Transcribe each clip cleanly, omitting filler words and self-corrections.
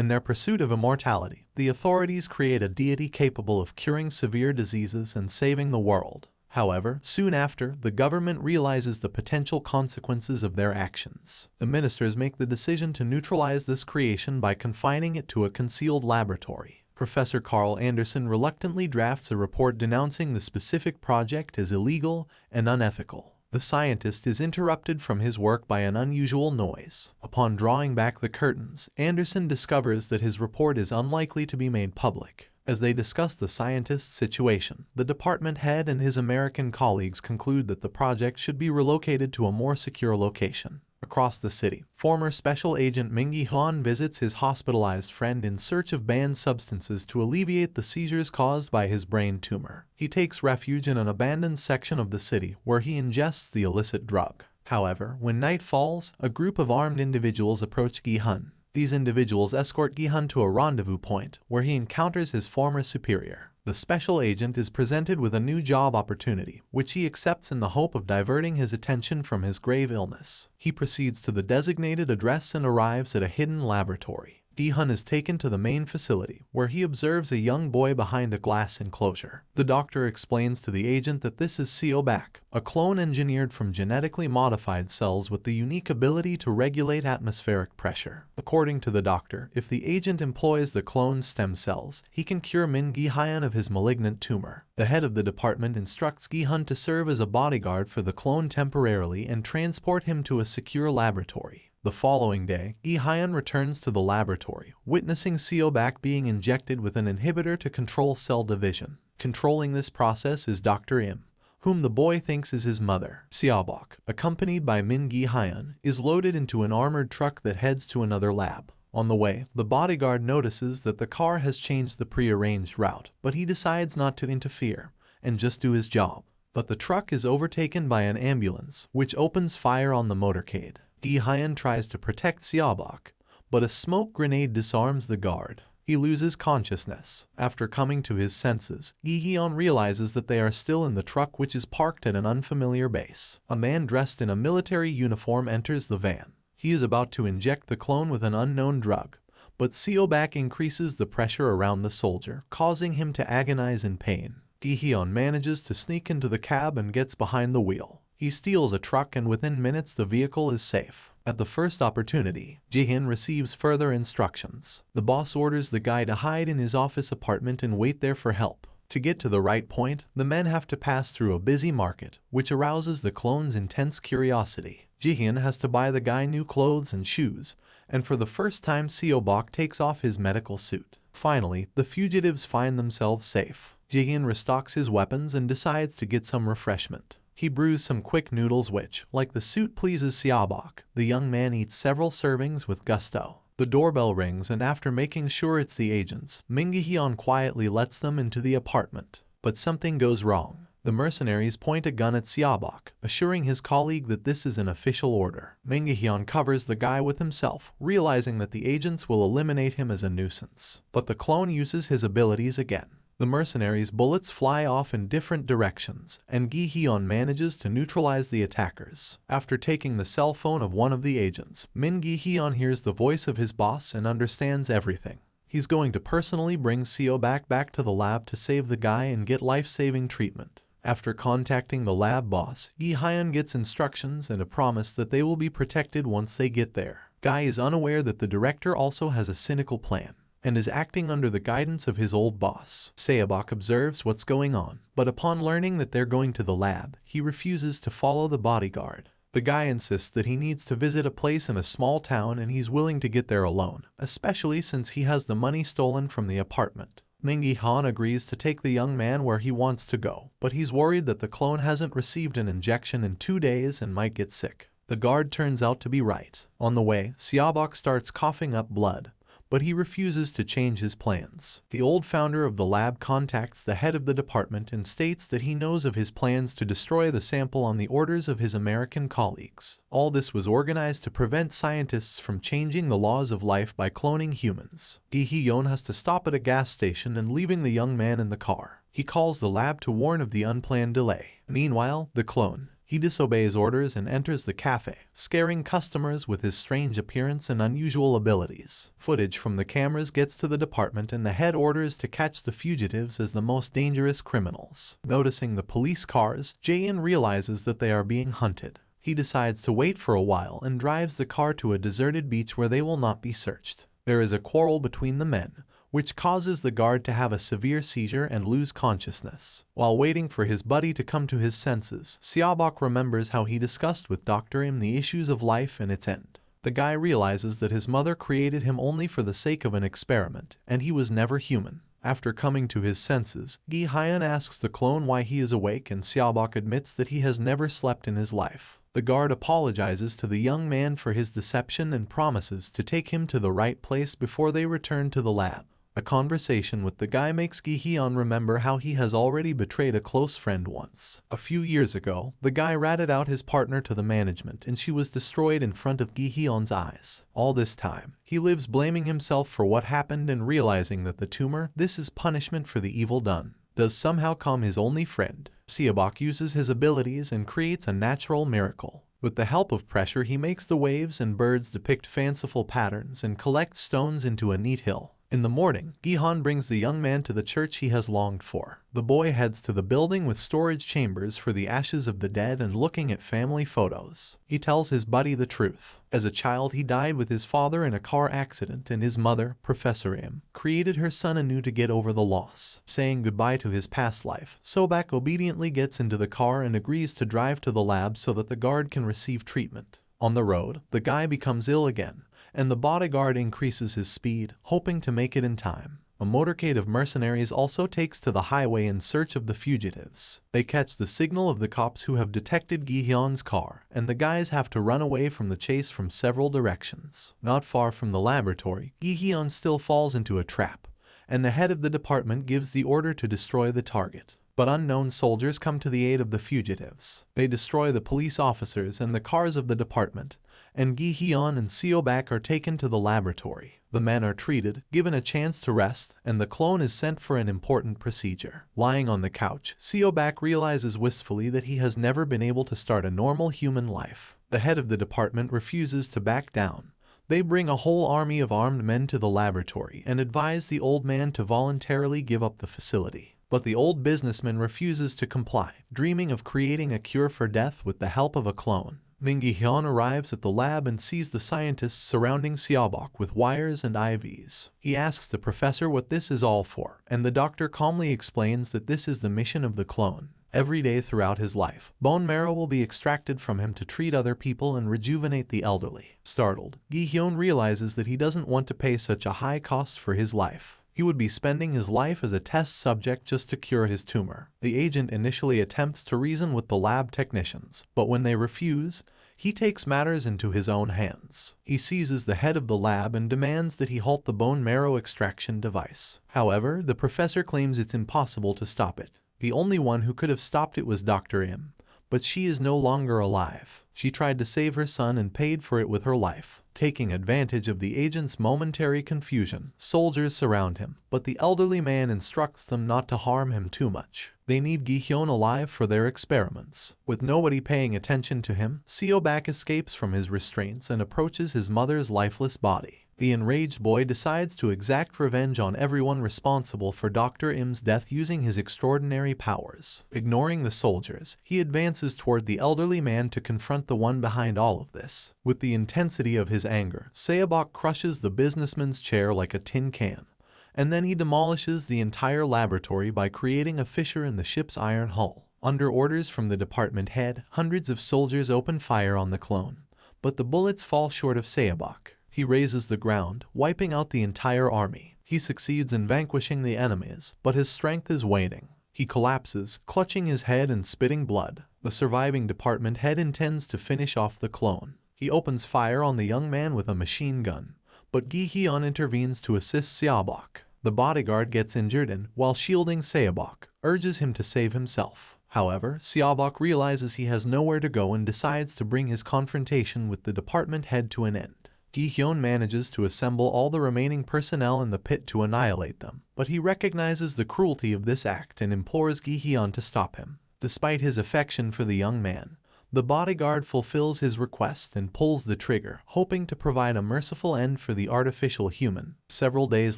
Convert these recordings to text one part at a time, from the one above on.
In their pursuit of immortality, the authorities create a deity capable of curing severe diseases and saving the world. However, soon after, the government realizes the potential consequences of their actions. The ministers make the decision to neutralize this creation by confining it to a concealed laboratory. Professor Carl Anderson reluctantly drafts a report denouncing the specific project as illegal and unethical. The scientist is interrupted from his work by an unusual noise. Upon drawing back the curtains, Anderson discovers that his report is unlikely to be made public. As they discuss the scientist's situation, the department head and his American colleagues conclude that the project should be relocated to a more secure location. Across the city, former Special Agent Ki-hoon visits his hospitalized friend in search of banned substances to alleviate the seizures caused by his brain tumor. He takes refuge in an abandoned section of the city where he ingests the illicit drug. However, when night falls, a group of armed individuals approach Ki-hoon. These individuals escort Ki-hoon to a rendezvous point where he encounters his former superior. The special agent is presented with a new job opportunity, which he accepts in the hope of diverting his attention from his grave illness. He proceeds to the designated address and arrives at a hidden laboratory. Ki-hoon is taken to the main facility, where he observes a young boy behind a glass enclosure. The doctor explains to the agent that this is Seobok, a clone engineered from genetically modified cells with the unique ability to regulate atmospheric pressure. According to the doctor, if the agent employs the clone's stem cells, he can cure Ki-hoon of his malignant tumor. The head of the department instructs Ki-hoon to serve as a bodyguard for the clone temporarily and transport him to a secure laboratory. The following day, Ki-hoon returns to the laboratory, witnessing Seobok being injected with an inhibitor to control cell division. Controlling this process is Dr. Im, whom the boy thinks is his mother. Seobok, accompanied by Ki-hoon, is loaded into an armored truck that heads to another lab. On the way, the bodyguard notices that the car has changed the prearranged route, but he decides not to interfere and just do his job. But the truck is overtaken by an ambulance, which opens fire on the motorcade. Ki-hoon tries to protect Seobok, but a smoke grenade disarms the guard. He loses consciousness. After coming to his senses, Ki-hoon realizes that they are still in the truck, which is parked at an unfamiliar base. A man dressed in a military uniform enters the van. He is about to inject the clone with an unknown drug, but Seobok increases the pressure around the soldier, causing him to agonize in pain. Ki-hoon manages to sneak into the cab and gets behind the wheel. He steals a truck and within minutes the vehicle is safe. At the first opportunity, Ki-hoon receives further instructions. The boss orders the guy to hide in his office apartment and wait there for help. To get to the right point, the men have to pass through a busy market, which arouses the clone's intense curiosity. Ki-hoon has to buy the guy new clothes and shoes, and for the first time Seobok takes off his medical suit. Finally, the fugitives find themselves safe. Ki-hoon restocks his weapons and decides to get some refreshment. He brews some quick noodles which, like the suit, pleases Seobok. The young man eats several servings with gusto. The doorbell rings and after making sure it's the agents, Ki-hoon quietly lets them into the apartment. But something goes wrong. The mercenaries point a gun at Seobok, assuring his colleague that this is an official order. Ki-hoon covers the guy with himself, realizing that the agents will eliminate him as a nuisance. But the clone uses his abilities again. The mercenaries' bullets fly off in different directions, and Ki-hoon manages to neutralize the attackers. After taking the cell phone of one of the agents, Ki-hoon hears the voice of his boss and understands everything. He's going to personally bring Seobok back to the lab to save the guy and get life-saving treatment. After contacting the lab boss, Ki-hoon gets instructions and a promise that they will be protected once they get there. Guy is unaware that the director also has a cynical plan and is acting under the guidance of his old boss. Seobok observes what's going on, but upon learning that they're going to the lab, he refuses to follow the bodyguard. The guy insists that he needs to visit a place in a small town and he's willing to get there alone, especially since he has the money stolen from the apartment. Ki-hoon agrees to take the young man where he wants to go, but he's worried that the clone hasn't received an injection in 2 days and might get sick. The guard turns out to be right. On the way, Seobok starts coughing up blood, but he refuses to change his plans. The old founder of the lab contacts the head of the department and states that he knows of his plans to destroy the sample on the orders of his American colleagues. All this was organized to prevent scientists from changing the laws of life by cloning humans. Ki-hoon has to stop at a gas station and leaving the young man in the car. He calls the lab to warn of the unplanned delay. Meanwhile, the clone, He disobeys orders and enters the cafe, scaring customers with his strange appearance and unusual abilities. Footage from the cameras gets to the department and the head orders to catch the fugitives as the most dangerous criminals. Noticing the police cars, Jae-in realizes that they are being hunted. He decides to wait for a while and drives the car to a deserted beach where they will not be searched. There is a quarrel between the men, which causes the guard to have a severe seizure and lose consciousness. While waiting for his buddy to come to his senses, Seobok remembers how he discussed with Dr. Im the issues of life and its end. The guy realizes that his mother created him only for the sake of an experiment, and he was never human. After coming to his senses, Gi-hyun asks the clone why he is awake, and Seobok admits that he has never slept in his life. The guard apologizes to the young man for his deception and promises to take him to the right place before they return to the lab. A conversation with the guy makes Gi-hyun remember how he has already betrayed a close friend once. A few years ago, the guy ratted out his partner to the management and she was destroyed in front of Gi-hyun's eyes. All this time, he lives blaming himself for what happened and realizing that the tumor, this is punishment for the evil done, does somehow calm his only friend. Seobok uses his abilities and creates a natural miracle. With the help of pressure, he makes the waves and birds depict fanciful patterns and collects stones into a neat hill. In the morning, Gi-hyun brings the young man to the church he has longed for. The boy heads to the building with storage chambers for the ashes of the dead and looking at family photos. He tells his buddy the truth. As a child, he died with his father in a car accident, and his mother, Professor Im, created her son anew to get over the loss. Saying goodbye to his past life, Seobok obediently gets into the car and agrees to drive to the lab so that the guard can receive treatment. On the road, the guy becomes ill again, and the bodyguard increases his speed, hoping to make it in time. A motorcade of mercenaries also takes to the highway in search of the fugitives. They catch the signal of the cops who have detected Gi-hyun's car, and the guys have to run away from the chase from several directions. Not far from the laboratory, Gi-hyun still falls into a trap, and the head of the department gives the order to destroy the target. But unknown soldiers come to the aid of the fugitives. They destroy the police officers and the cars of the department, and Ki-hoon and Seobok are taken to the laboratory. The men are treated, given a chance to rest, and the clone is sent for an important procedure. Lying on the couch, Seobok realizes wistfully that he has never been able to start a normal human life. The head of the department refuses to back down. They bring a whole army of armed men to the laboratory and advise the old man to voluntarily give up the facility. But the old businessman refuses to comply, dreaming of creating a cure for death with the help of a clone. Ki-hoon arrives at the lab and sees the scientists surrounding Seobok with wires and IVs. He asks the professor what this is all for, and the doctor calmly explains that this is the mission of the clone. Every day throughout his life, bone marrow will be extracted from him to treat other people and rejuvenate the elderly. Startled, Ki-hoon realizes that he doesn't want to pay such a high cost for his life. He would be spending his life as a test subject just to cure his tumor. The agent initially attempts to reason with the lab technicians, but when they refuse, he takes matters into his own hands. He seizes the head of the lab and demands that he halt the bone marrow extraction device. However, the professor claims it's impossible to stop it. The only one who could have stopped it was Dr. Im, but she is no longer alive. She tried to save her son and paid for it with her life. Taking advantage of the agent's momentary confusion, soldiers surround him, but the elderly man instructs them not to harm him too much. They need Ki-hoon alive for their experiments. With nobody paying attention to him, Seobok escapes from his restraints and approaches his mother's lifeless body. The enraged boy decides to exact revenge on everyone responsible for Dr. Im's death using his extraordinary powers. Ignoring the soldiers, he advances toward the elderly man to confront the one behind all of this. With the intensity of his anger, Seobok crushes the businessman's chair like a tin can, and then he demolishes the entire laboratory by creating a fissure in the ship's iron hull. Under orders from the department head, hundreds of soldiers open fire on the clone, but the bullets fall short of Seobok. He razes the ground, wiping out the entire army. He succeeds in vanquishing the enemies, but his strength is waning. He collapses, clutching his head and spitting blood. The surviving department head intends to finish off the clone. He opens fire on the young man with a machine gun, but Ki-hoon intervenes to assist Seobok. The bodyguard gets injured and, while shielding Seobok, urges him to save himself. However, Seobok realizes he has nowhere to go and decides to bring his confrontation with the department head to an end. Ki-hoon manages to assemble all the remaining personnel in the pit to annihilate them, but he recognizes the cruelty of this act and implores Ki-hoon to stop him. Despite his affection for the young man, The bodyguard fulfills his request and pulls the trigger, hoping to provide a merciful end for the artificial human. Several days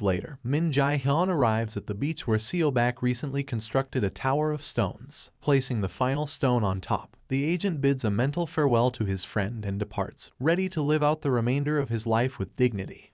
later, Min Jae-hyun arrives at the beach where Seobok recently constructed a tower of stones. Placing the final stone on top, the agent bids a mental farewell to his friend and departs, ready to live out the remainder of his life with dignity.